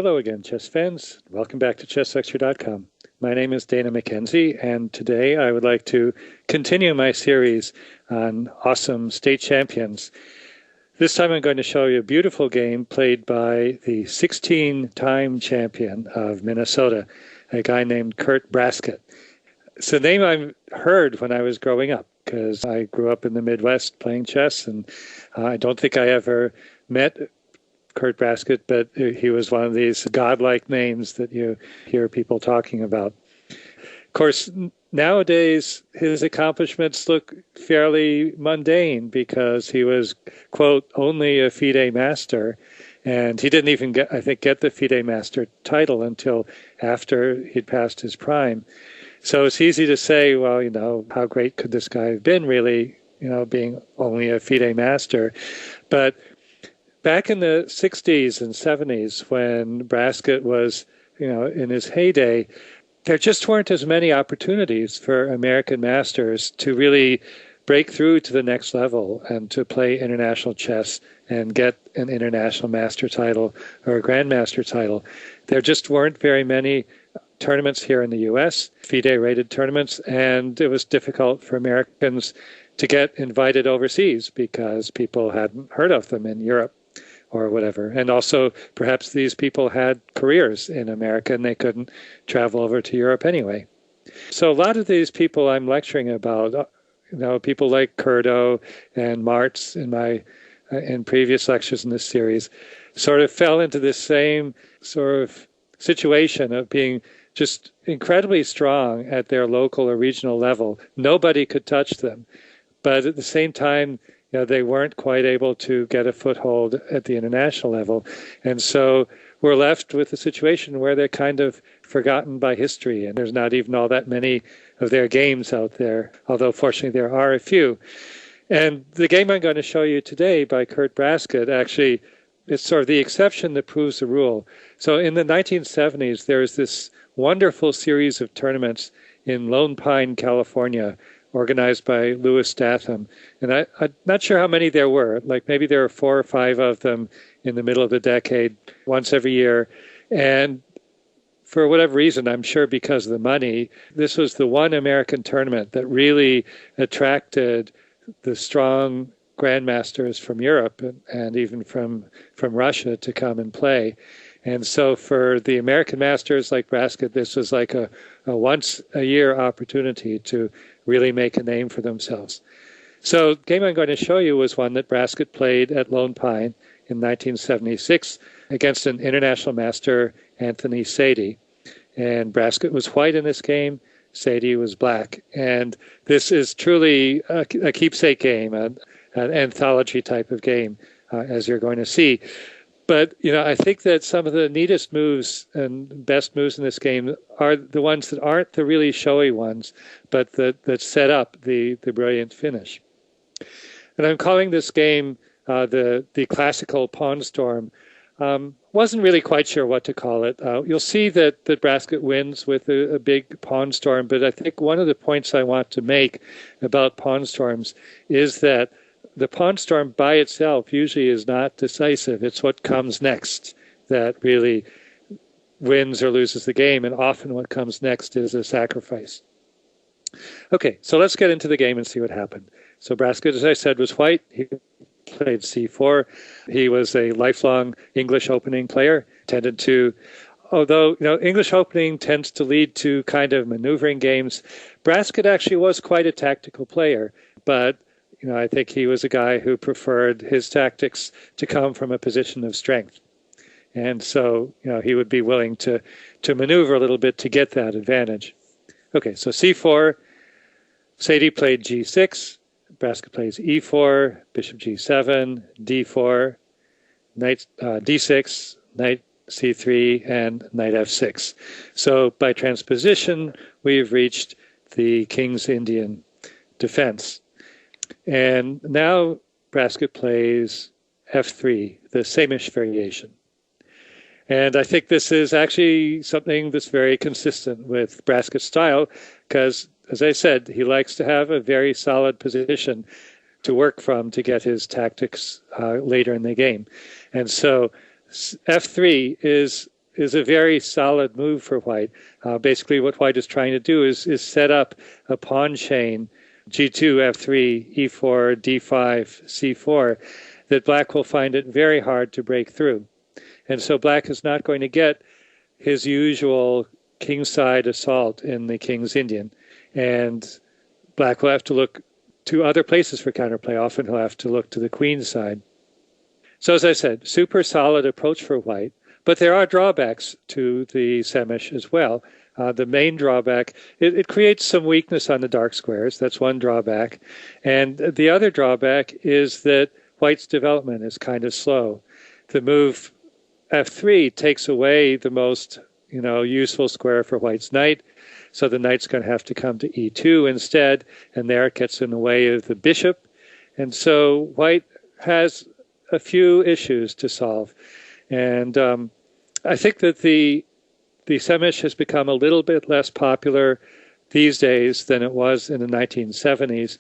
Hello again, chess fans. Welcome back to ChessLecture.com. My name is Dana Mackenzie, and today I would like to continue my series on awesome state champions. This time I'm going to show you a beautiful game played by the 16-time champion of Minnesota, a guy named Curt Brasket. It's a name I heard when I was growing up, because I grew up in the Midwest playing chess, and I don't think I ever met Curt Brasket, but he was one of these godlike names that you hear people talking about. Of course, nowadays his accomplishments look fairly mundane because he was, quote, only a FIDE master, and he didn't even get the FIDE master title until after he'd passed his prime. So it's easy to say, well, how great could this guy have been, really, being only a FIDE master. But back in the 60s and 70s, when Brasket was, in his heyday, there just weren't as many opportunities for American masters to really break through to the next level and to play international chess and get an international master title or a grandmaster title. There just weren't very many tournaments here in the U.S., FIDE-rated tournaments, and it was difficult for Americans to get invited overseas because people hadn't heard of them in Europe or whatever. And also, perhaps these people had careers in America and they couldn't travel over to Europe anyway. So a lot of these people I'm lecturing about, people like Curdo and Martz in previous lectures in this series, sort of fell into this same sort of situation of being just incredibly strong at their local or regional level. Nobody could touch them. But at the same time, they weren't quite able to get a foothold at the international level. And so we're left with a situation where they're kind of forgotten by history, and there's not even all that many of their games out there, although fortunately there are a few. And the game I'm going to show you today by Curt Brasket, actually, it's sort of the exception that proves the rule. So in the 1970s, there was this wonderful series of tournaments in Lone Pine, California, organized by Louis Statham. And I'm not sure how many there were. Like maybe there were 4 or 5 of them in the middle of the decade, once every year. And for whatever reason, I'm sure because of the money, this was the one American tournament that really attracted the strong grandmasters from Europe and even from Russia to come and play. And so for the American masters like Brasket, this was like a once-a-year opportunity to really make a name for themselves. So the game I'm going to show you was one that Brasket played at Lone Pine in 1976 against an international master, Anthony Sadie. And Brasket was white in this game, Sadie was black. And this is truly a keepsake game, an anthology type of game, as you're going to see. But, I think that some of the neatest moves and best moves in this game are the ones that aren't the really showy ones, but that set up the brilliant finish. And I'm calling this game the classical Pawn Storm. Wasn't really quite sure what to call it. You'll see that Brasket wins with a big Pawn Storm, but I think one of the points I want to make about Pawn Storms is that the Pawn Storm by itself usually is not decisive. It's what comes next that really wins or loses the game, and often what comes next is a sacrifice. Okay, so let's get into the game and see what happened. So Brasket, as I said, was white. He played c4. He was a lifelong English opening player, tended to, although English opening tends to lead to kind of maneuvering games, Brasket actually was quite a tactical player, but I think he was a guy who preferred his tactics to come from a position of strength. And so, he would be willing to maneuver a little bit to get that advantage. Okay, so c4, Sadie played g6, Brasket plays e4, bishop g7, d4, knight d6, knight c3, and knight f6. So by transposition, we've reached the King's Indian defense. And now Brasket plays f3, the same-ish variation. And I think this is actually something that's very consistent with Brasket's style because, as I said, he likes to have a very solid position to work from to get his tactics later in the game. And so f3 is is a very solid move for white. Basically, what white is trying to do is set up a pawn chain, g2, f3, e4, d5, c4, that black will find it very hard to break through. And so black is not going to get his usual kingside assault in the King's Indian. And black will have to look to other places for counterplay. Often he'll have to look to the queen's side. So as I said, super solid approach for white. But there are drawbacks to the Semish as well. The main drawback, it creates some weakness on the dark squares. That's one drawback. And the other drawback is that white's development is kind of slow. The move f3 takes away the most useful square for white's knight. So the knight's going to have to come to e2 instead, and there it gets in the way of the bishop. And so white has a few issues to solve. And I think that the Semish has become a little bit less popular these days than it was in the 1970s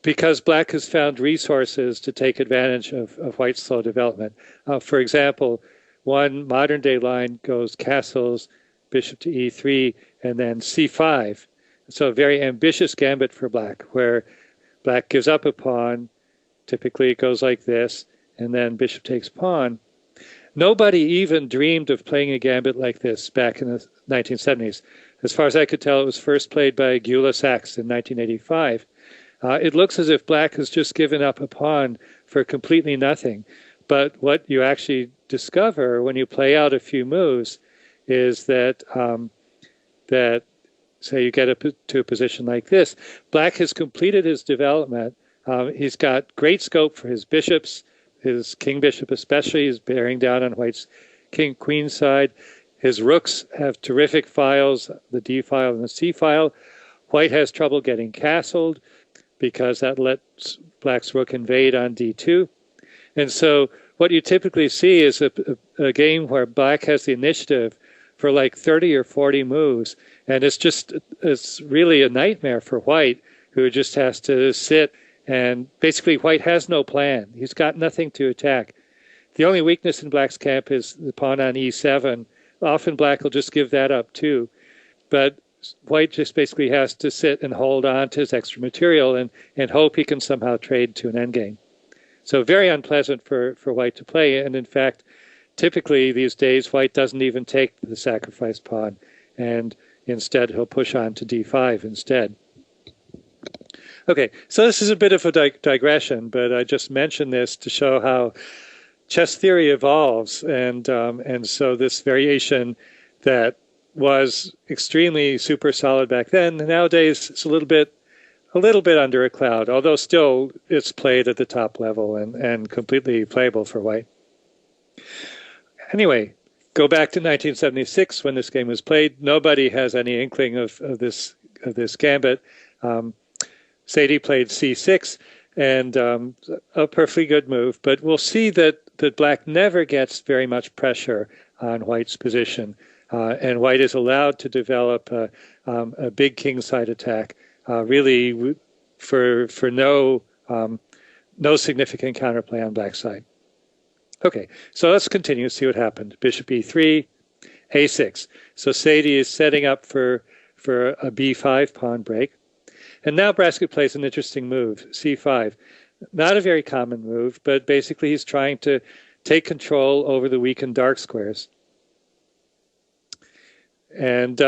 because black has found resources to take advantage of white's slow development. For example, one modern-day line goes castles, bishop to e3, and then c5. So a very ambitious gambit for black, where black gives up a pawn. Typically it goes like this, and then bishop takes pawn. Nobody even dreamed of playing a gambit like this back in the 1970s. As far as I could tell, it was first played by Gyula Sachs in 1985. It looks as if black has just given up a pawn for completely nothing. But what you actually discover when you play out a few moves is that, say you get to a position like this, black has completed his development. He's got great scope for his bishops. His king bishop especially is bearing down on white's king queen side. His rooks have terrific files, the d file and the c file. White has trouble getting castled because that lets black's rook invade on d2. And so what you typically see is a game where black has the initiative for like 30 or 40 moves. And it's really a nightmare for white, who just has to sit. And basically, white has no plan. He's got nothing to attack. The only weakness in black's camp is the pawn on e7. Often black will just give that up too. But white just basically has to sit and hold on to his extra material and hope he can somehow trade to an endgame. So very unpleasant for white to play. And in fact, typically these days, white doesn't even take the sacrificed pawn. And instead, he'll push on to d5 instead. Okay, so this is a bit of a digression, but I just mentioned this to show how chess theory evolves, and so this variation that was extremely super solid back then, nowadays it's a little bit under a cloud, although still it's played at the top level and completely playable for white. Anyway, go back to 1976 when this game was played. Nobody has any inkling of this gambit. Sadie played c6, and a perfectly good move. But we'll see that black never gets very much pressure on white's position, and white is allowed to develop a big kingside attack, really for no significant counterplay on black's side. Okay, so let's continue, see what happened. Bishop e3, a6. So Sadie is setting up for a b5 pawn break. And now Brasket plays an interesting move, c5. Not a very common move, but basically he's trying to take control over the weakened dark squares. And,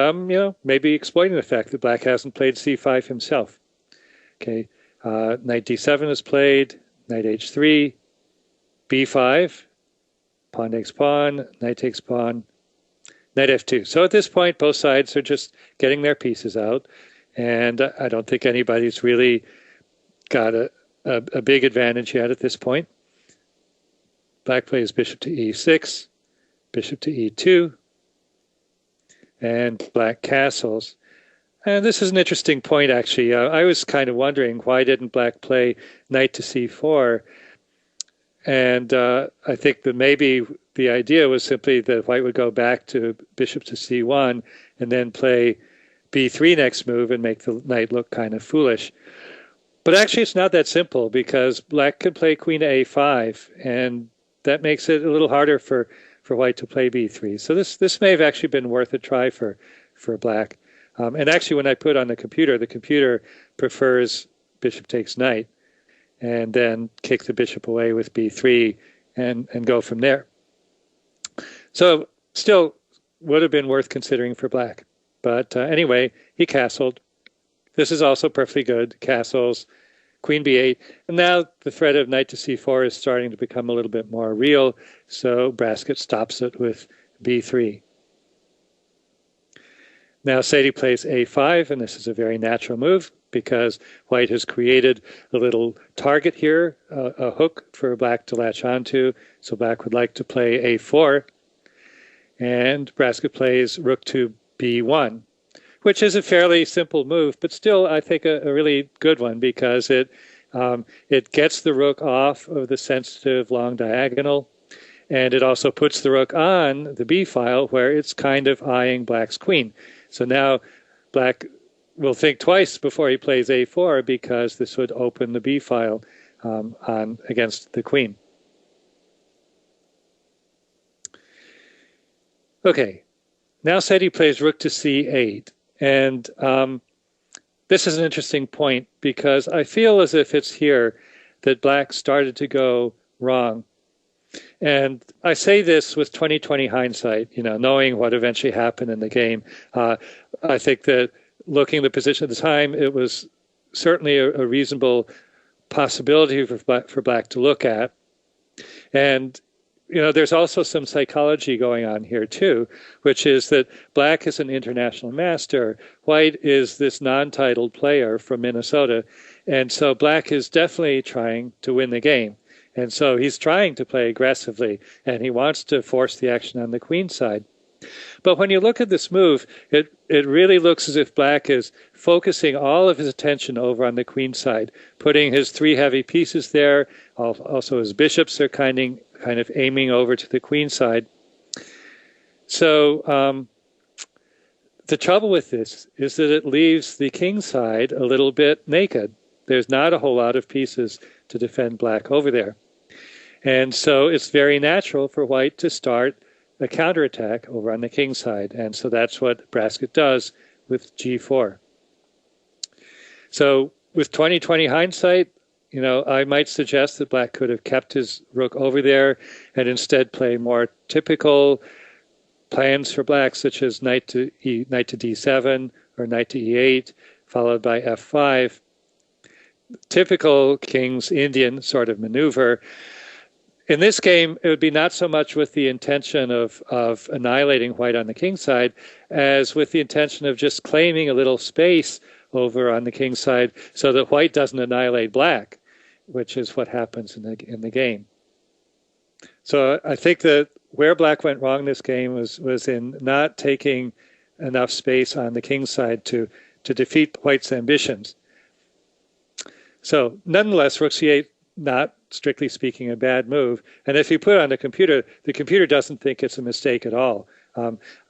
maybe exploiting the fact that black hasn't played c5 himself. Okay, knight d7 is played, knight h3, b5, pawn takes pawn, knight takes pawn, knight f2. So at this point, both sides are just getting their pieces out. And I don't think anybody's really got a big advantage yet at this point. Black plays bishop to e6, bishop to e2, and black castles. And this is an interesting point, actually. I was kind of wondering, why didn't black play knight to c4? And I think that maybe the idea was simply that white would go back to bishop to c1 and then play b3 next move and make the knight look kind of foolish. But actually it's not that simple, because black can play queen to a5, and that makes it a little harder for for white to play b3. So this may have actually been worth a try for black. And actually, when I put on the computer prefers bishop takes knight, and then kick the bishop away with b3 and go from there. So still would have been worth considering for black. But anyway, he castled. This is also perfectly good. Castles, queen b8. And now the threat of knight to c4 is starting to become a little bit more real, so Brasket stops it with b3. Now Sadie plays a5, and this is a very natural move because white has created a little target here, a hook for black to latch onto. So black would like to play a4, and Brasket plays rook to b1, which is a fairly simple move, but still I think a really good one because it gets the rook off of the sensitive long diagonal, and it also puts the rook on the b file where it's kind of eyeing black's queen. So now black will think twice before he plays a4 because this would open the b file on against the queen. Okay, now Sadie plays rook to c8, and this is an interesting point because I feel as if it's here that black started to go wrong. And I say this with 20/20 hindsight, knowing what eventually happened in the game. I think that looking at the position at the time, it was certainly a reasonable possibility for black to look at. And there's also some psychology going on here too, which is that black is an international master. White is this non-titled player from Minnesota. And so black is definitely trying to win the game. And so he's trying to play aggressively, and he wants to force the action on the queen side. But when you look at this move, it really looks as if black is focusing all of his attention over on the queen side, putting his three heavy pieces there. Also his bishops are kind of aiming over to the queen side. So the trouble with this is that it leaves the king side a little bit naked. There's not a whole lot of pieces to defend black over there. And so it's very natural for white to start a counterattack over on the king side. And so that's what Brasket does with g4. So with 20/20 hindsight, I might suggest that black could have kept his rook over there and instead play more typical plans for black, such as knight to d7 or knight to e8, followed by f5. Typical King's Indian sort of maneuver. In this game, it would be not so much with the intention of annihilating white on the king side as with the intention of just claiming a little space over on the king side so that white doesn't annihilate black, which is what happens in the game. So I think that where black went wrong in this game was in not taking enough space on the king side to defeat white's ambitions. So nonetheless, rook c8, not strictly speaking a bad move. And if you put it on the computer doesn't think it's a mistake at all.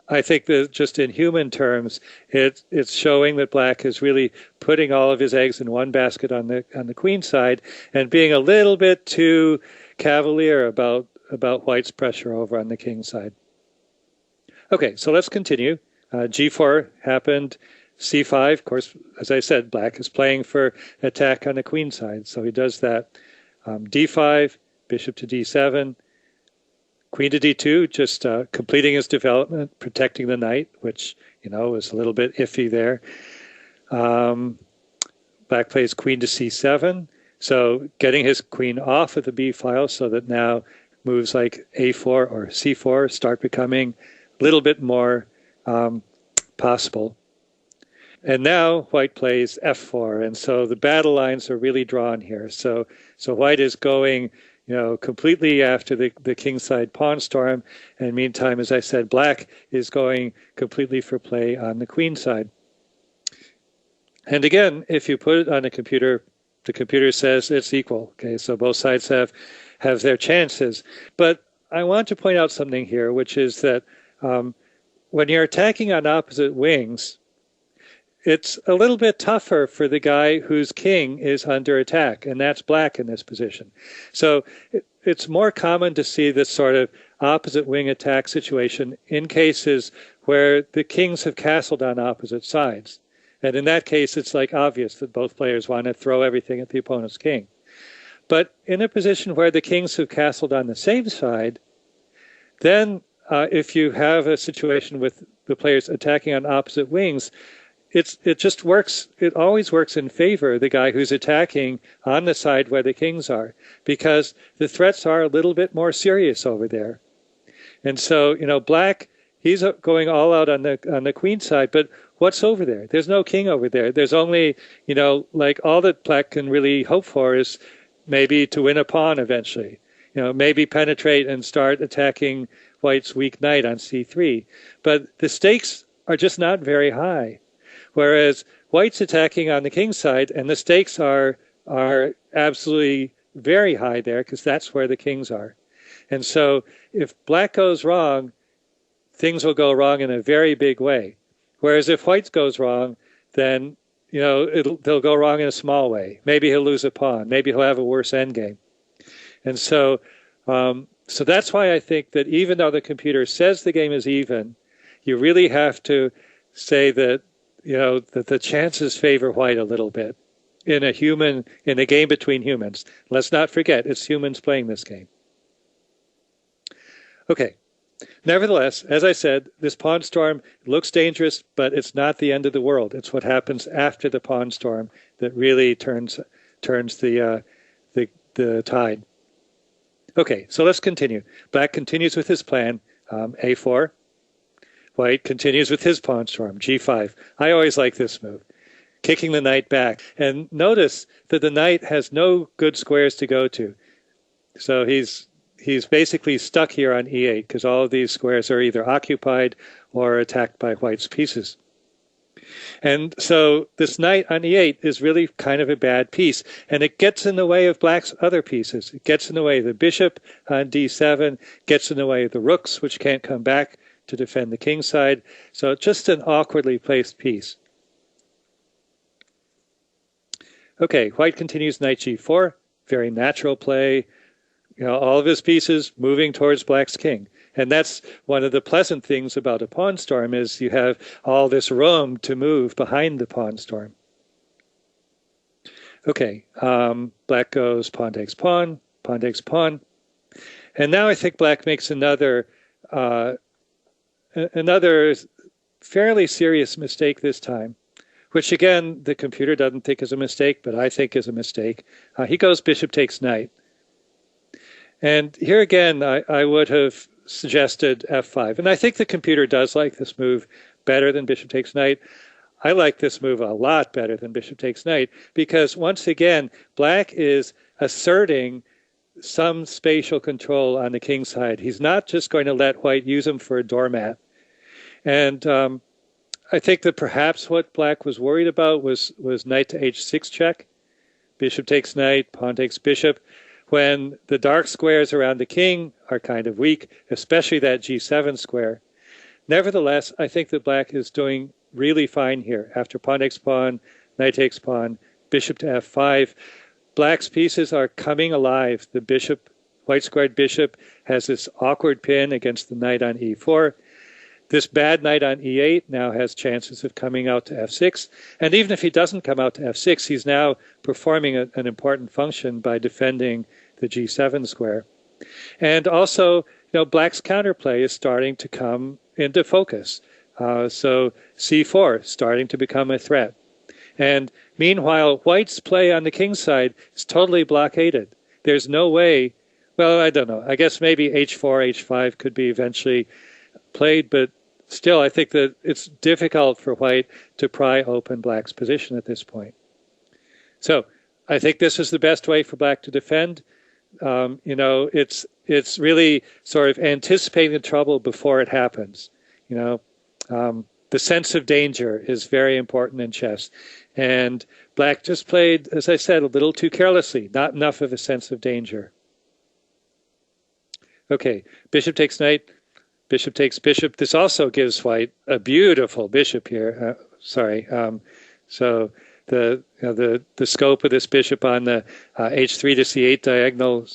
I think that just in human terms, it's showing that black is really putting all of his eggs in one basket on the queen side and being a little bit too cavalier about white's pressure over on the king side. Okay, so let's continue. G4 happened. C5, of course, as I said, black is playing for attack on the queen side, so he does that. D5, bishop to d7, queen to d2, just completing his development, protecting the knight, which, is a little bit iffy there. Black plays queen to c7, so getting his queen off of the b file so that now moves like a4 or c4 start becoming a little bit more possible. And now white plays f4, and so the battle lines are really drawn here. So white is going, completely after the kingside pawn storm, and meantime, as I said, black is going completely for play on the queen side. And again, if you put it on the computer says it's equal. Okay, so both sides have their chances. But I want to point out something here, which is that when you're attacking on opposite wings, it's a little bit tougher for the guy whose king is under attack, and that's black in this position. So it's more common to see this sort of opposite wing attack situation in cases where the kings have castled on opposite sides. And in that case, it's like obvious that both players want to throw everything at the opponent's king. But in a position where the kings have castled on the same side, then if you have a situation with the players attacking on opposite wings, it just works. It always works in favor of the guy who's attacking on the side where the kings are, because the threats are a little bit more serious over there. And so, black, he's going all out on the queen side, but what's over there? There's no king over there. There's only, like all that black can really hope for is maybe to win a pawn eventually. Maybe penetrate and start attacking white's weak knight on c3. But the stakes are just not very high. Whereas white's attacking on the king's side, and the stakes are absolutely very high there, because that's where the kings are. And so if black goes wrong, things will go wrong in a very big way. Whereas if white goes wrong, then they'll go wrong in a small way. Maybe he'll lose a pawn. Maybe he'll have a worse endgame. And so so that's why I think that even though the computer says the game is even, you really have to say that that the chances favor white a little bit in a game between humans. Let's not forget, it's humans playing this game. Okay. Nevertheless, as I said, this pawn storm looks dangerous, but it's not the end of the world. It's what happens after the pawn storm that really turns the tide. Okay, so let's continue. Black continues with his plan, a4. White continues with his pawn storm, g5. I always like this move, kicking the knight back. And notice that the knight has no good squares to go to. So he's basically stuck here on e8, because all of these squares are either occupied or attacked by white's pieces. And so this knight on e8 is really kind of a bad piece, and it gets in the way of black's other pieces. It gets in the way of the bishop on d7, gets in the way of the rooks, which can't come back to defend the king side. So just an awkwardly placed piece. Okay, white continues knight g4, very natural play. All of his pieces moving towards black's king. And that's one of the pleasant things about a pawn storm, is you have all this room to move behind the pawn storm. Okay, black goes pawn takes pawn, pawn takes pawn. And now I think black makes another fairly serious mistake this time, which again, the computer doesn't think is a mistake, but I think is a mistake. He goes bishop takes knight. And here again, I would have suggested f5. And I think the computer does like this move better than bishop takes knight. I like this move a lot better than bishop takes knight, because once again, black is asserting some spatial control on the king side. He's not just going to let white use him for a doormat. And I think that perhaps what black was worried about was knight to h6 check, bishop takes knight, pawn takes bishop, when the dark squares around the king are kind of weak, especially that g7 square. Nevertheless, I think that black is doing really fine here. After pawn takes pawn, knight takes pawn, bishop to f5, black's pieces are coming alive. The bishop, white squared bishop, has this awkward pin against the knight on e4. This bad knight on e8 now has chances of coming out to f6. And even if he doesn't come out to f6, he's now performing an important function by defending the g7 square. And also, black's counterplay is starting to come into focus. So c4 starting to become a threat. And meanwhile, white's play on the king's side is totally blockaded. There's no way, well, I don't know. I guess maybe h4, h5 could be eventually played, but still I think that it's difficult for white to pry open black's position at this point. So I think this is the best way for black to defend. It's really sort of anticipating the trouble before it happens. The sense of danger is very important in chess. And black just played, as I said, a little too carelessly, not enough of a sense of danger. Okay, bishop takes knight, bishop takes bishop. This also gives white a beautiful bishop here. So the scope of this bishop on the h3 to c8 diagonal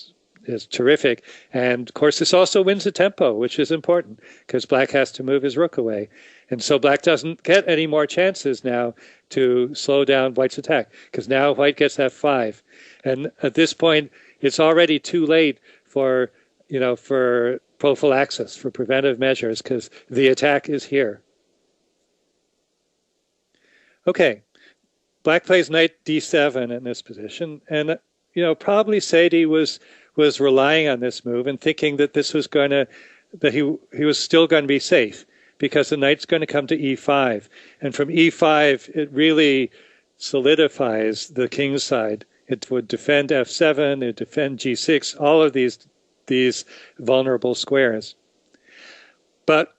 is terrific. And of course, this also wins the tempo, which is important because black has to move his rook away. And so black doesn't get any more chances now to slow down white's attack because now white gets f5. And at this point, it's already too late for, for prophylaxis, for preventive measures, because the attack is here. Okay, black plays knight d7 in this position. And, probably Sadie was relying on this move and thinking that this was going to, that he was still going to be safe because the knight's going to come to e5. And from e5, it really solidifies the king's side. It would defend f7, it would defend g6, all of these vulnerable squares. But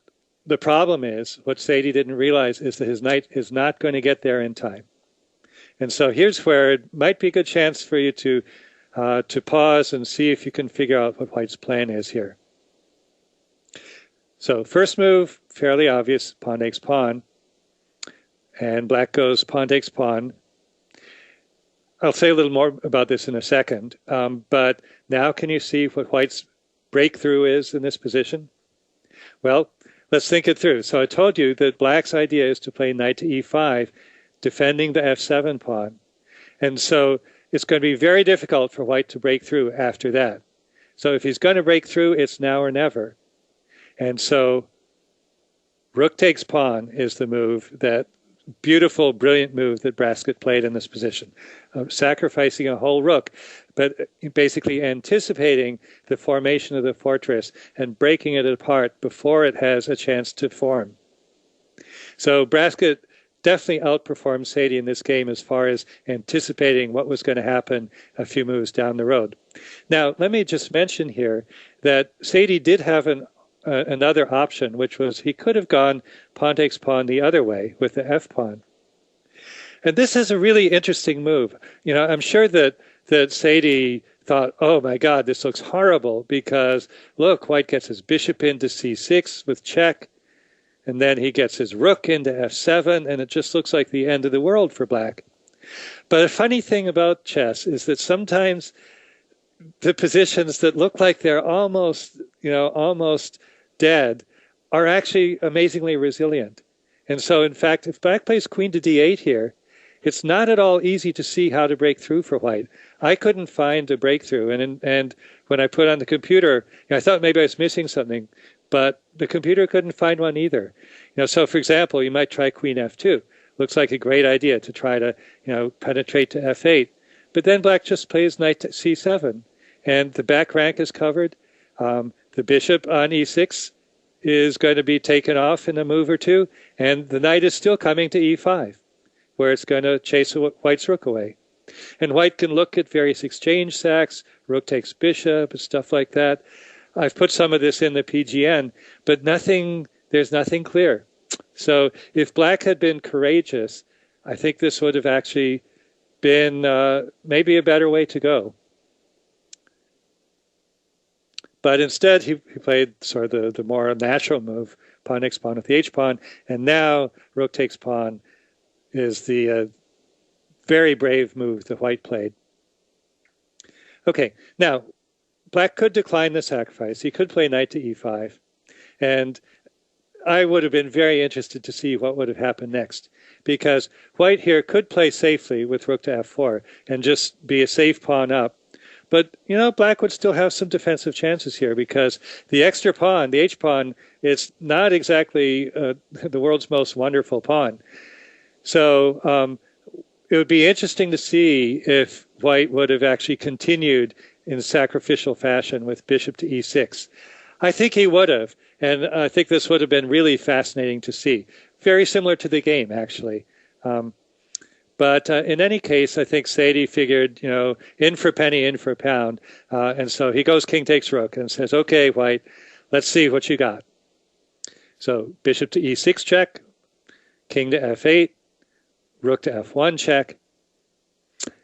the problem is, what Sadie didn't realize is that his knight is not going to get there in time. And so here's where it might be a good chance for you to pause and see if you can figure out what white's plan is here. So first move, fairly obvious, pawn takes pawn. And black goes pawn takes pawn. I'll say a little more about this in a second. But now can you see what white's breakthrough is in this position? Well, let's think it through. So I told you that black's idea is to play knight to e5, defending the f7 pawn. And so it's going to be very difficult for white to break through after that. So if he's going to break through, it's now or never. And so rook takes pawn is the move, that beautiful, brilliant move that Brasket played in this position, sacrificing a whole rook, but basically anticipating the formation of the fortress and breaking it apart before it has a chance to form. So Brasket definitely outperformed Sadie in this game as far as anticipating what was going to happen a few moves down the road. Now, let me just mention here that Sadie did have another option, which was he could have gone pawn takes pawn the other way with the f pawn. And this is a really interesting move. I'm sure that Sadie thought, oh my God, this looks horrible because look, white gets his bishop into c6 with check, and then he gets his rook into f7, and it just looks like the end of the world for black. But a funny thing about chess is that sometimes the positions that look like they're almost dead are actually amazingly resilient. And so, in fact, if black plays queen to d8 here, it's not at all easy to see how to break through for white. I couldn't find a breakthrough, and when I put on the computer, I thought maybe I was missing something, but the computer couldn't find one either. So for example, you might try queen f2. Looks like a great idea to try to, penetrate to f8. But then black just plays knight to c7, and the back rank is covered. The bishop on e6 is going to be taken off in a move or two, and the knight is still coming to e5, where it's going to chase white's rook away. And white can look at various exchange sacks, rook takes bishop, and stuff like that. I've put some of this in the PGN, but there's nothing clear. So if black had been courageous, I think this would have actually been maybe a better way to go. But instead, he played sort of the more natural move, pawn takes pawn with the h-pawn, and now rook takes pawn is the very brave move that white played. Okay, now, black could decline the sacrifice. He could play knight to e5. And I would have been very interested to see what would have happened next, because white here could play safely with rook to f4 and just be a safe pawn up. But, black would still have some defensive chances here because the extra pawn, the h-pawn, is not exactly the world's most wonderful pawn. So it would be interesting to see if white would have actually continued in sacrificial fashion with bishop to e6. I think he would have, and I think this would have been really fascinating to see. Very similar to the game, actually. But in any case, I think Sadie figured, in for penny, in for pound. And so he goes king takes rook and says, okay, white, let's see what you got. So bishop to e6 check, king to f8, rook to f1 check.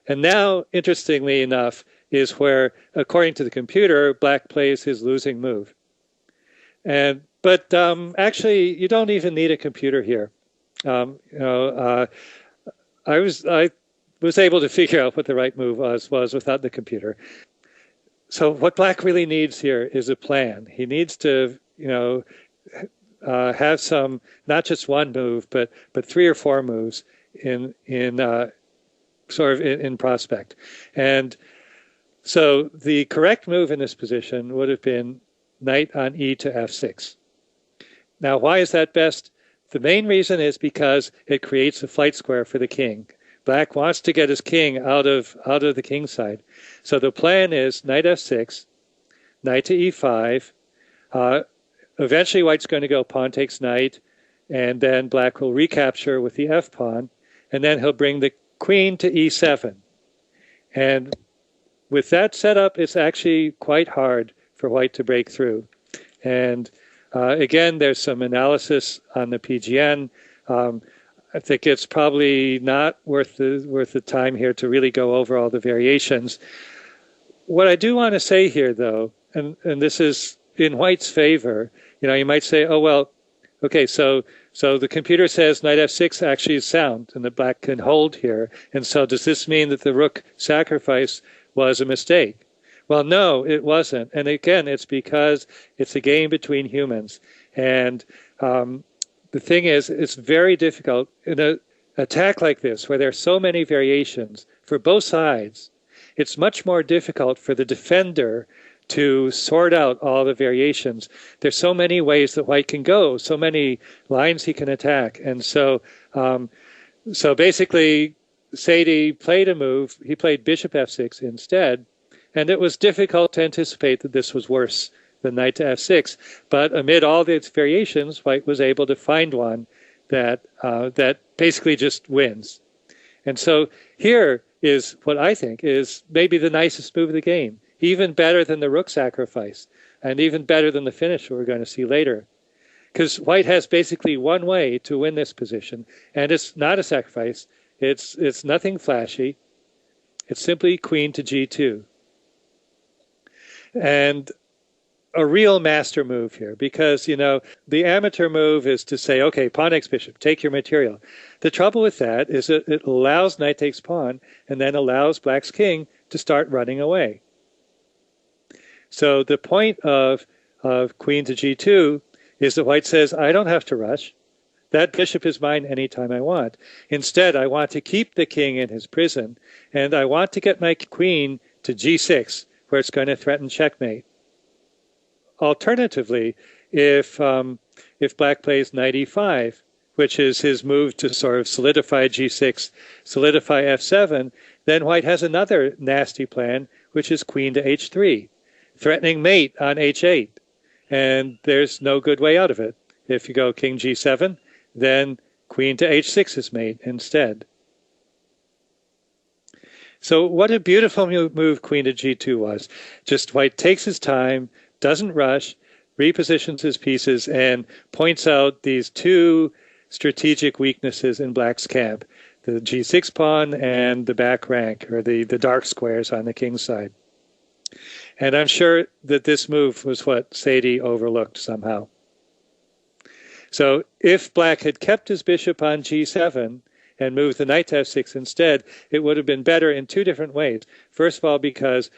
And now, interestingly enough, is where, according to the computer, black plays his losing move. But actually, you don't even need a computer here. I was able to figure out what the right move was without the computer. So what black really needs here is a plan. He needs to, have some, not just one move, but three or four moves in sort of in prospect. And so the correct move in this position would have been knight on e to f6. Now, why is that best? The main reason is because it creates a flight square for the king. Black wants to get his king out of the king's side. So the plan is knight f6, knight to e5. Eventually white's going to go pawn takes knight, and then black will recapture with the f pawn, and then he'll bring the queen to e7. And with that setup, it's actually quite hard for white to break through. And again, there's some analysis on the PGN. I think it's probably not worth the time here to really go over all the variations. What I do want to say here, though, and this is in white's favor, you might say, oh, well, okay, so the computer says knight f6 actually is sound, and the black can hold here. And so does this mean that the rook sacrifice was a mistake? Well, no, it wasn't. And again, it's because it's a game between humans. And the thing is, it's very difficult in an attack like this, where there are so many variations for both sides. It's much more difficult for the defender to sort out all the variations. There's so many ways that white can go, so many lines he can attack. And so basically, Sadie played a move. He played bishop f6 instead. And it was difficult to anticipate that this was worse than knight to f6. But amid all these variations, white was able to find one that basically just wins. And so here is what I think is maybe the nicest move of the game, even better than the rook sacrifice, and even better than the finish we're going to see later. Because white has basically one way to win this position, and it's not a sacrifice. It's nothing flashy. It's simply queen to g2. And a real master move here, because, the amateur move is to say, okay, pawn takes bishop, take your material. The trouble with that is that it allows knight takes pawn and then allows black's king to start running away. So the point of queen to g2 is that white says, I don't have to rush. That bishop is mine anytime I want. Instead, I want to keep the king in his prison, and I want to get my queen to g6, where it's going to threaten checkmate. Alternatively, if black plays knight e5, which is his move to sort of solidify g6, solidify f7, then white has another nasty plan, which is queen to h3, threatening mate on h8. And there's no good way out of it. If you go king g7, then queen to h6 is mate instead. So what a beautiful move queen to g2 was. Just white takes his time, doesn't rush, repositions his pieces, and points out these two strategic weaknesses in black's camp, the g6 pawn and the back rank, or the dark squares on the king's side. And I'm sure that this move was what Sadie overlooked somehow. So if black had kept his bishop on g7 and moved the knight to f6 instead, it would have been better in two different ways. First of all, because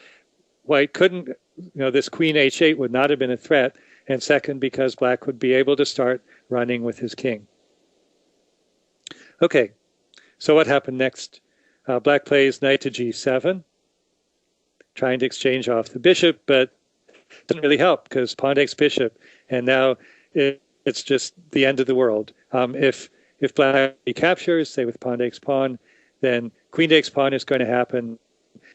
white couldn't, this queen h8 would not have been a threat. And second, because black would be able to start running with his king. Okay, so what happened next? Black plays knight to g7, trying to exchange off the bishop, but it doesn't really help because pawn takes bishop, and now it's just the end of the world. If black recaptures, say with pawn takes pawn, then queen takes pawn is going to happen,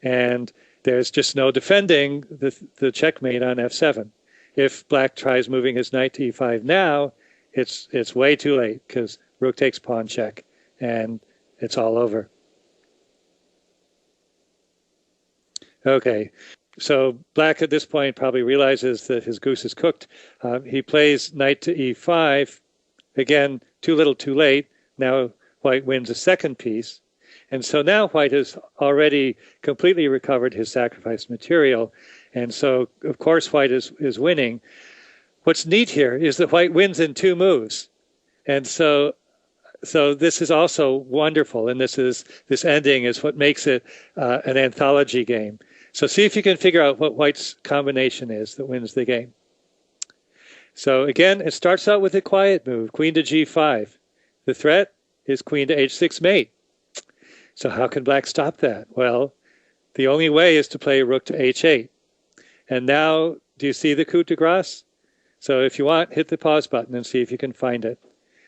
and there's just no defending the checkmate on f7. If black tries moving his knight to e5 now, it's way too late because rook takes pawn check, and it's all over. Okay, so black at this point probably realizes that his goose is cooked. He plays knight to e5. Again, too little, too late. Now white wins a second piece. And so now white has already completely recovered his sacrifice material. And so, of course, white is winning. What's neat here is that white wins in two moves. And so this is also wonderful. And this ending is what makes it an anthology game. So see if you can figure out what white's combination is that wins the game. So again, it starts out with a quiet move, queen to g5. The threat is queen to h6 mate. So how can black stop that? Well, the only way is to play rook to h8. And now, do you see the coup de grace? So if you want, hit the pause button and see if you can find it.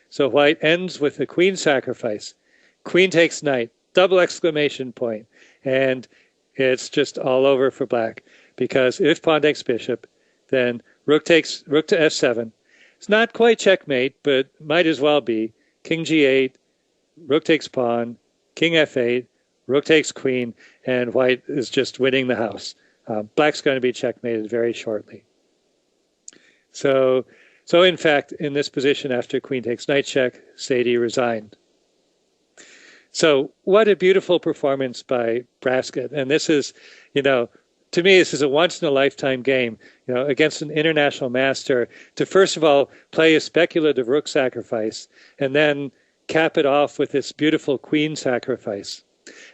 So white ends with a queen sacrifice. Queen takes knight, double exclamation point. And it's just all over for black. Because if pawn takes bishop, then rook to f7. It's not quite checkmate, but might as well be. King g8, rook takes pawn, king f8, rook takes queen, and white is just winning the house. Black's going to be checkmated very shortly. So in fact, in this position, after queen takes knight check, Sadie resigned. So what a beautiful performance by Brasket. And this is, to me, this is a once-in-a-lifetime game, against an international master, to first of all play a speculative rook sacrifice, and then cap it off with this beautiful queen sacrifice.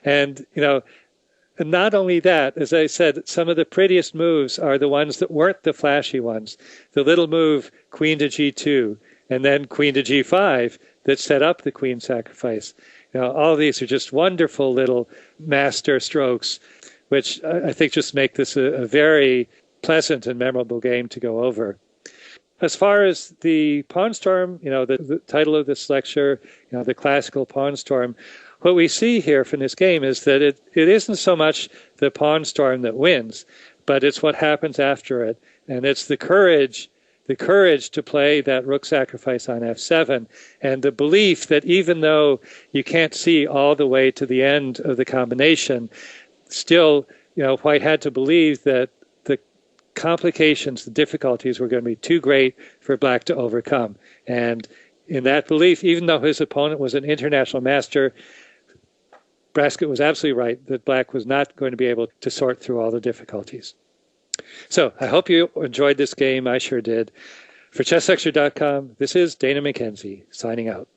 And, and not only that, as I said, some of the prettiest moves are the ones that weren't the flashy ones. The little move, queen to g2, and then queen to g5, that set up the queen sacrifice. All of these are just wonderful little master strokes, which I think just make this a very pleasant and memorable game to go over. As far as the Pawn Storm, the title of this lecture, the classical Pawn Storm, what we see here from this game is that it isn't so much the Pawn Storm that wins, but it's what happens after it. And it's the courage to play that rook sacrifice on f7, and the belief that even though you can't see all the way to the end of the combination, still, white had to believe that the complications, the difficulties were going to be too great for black to overcome. And in that belief, even though his opponent was an international master, Brasket was absolutely right that black was not going to be able to sort through all the difficulties. So I hope you enjoyed this game. I sure did. For ChessLecture.com, this is Dana Mackenzie signing out.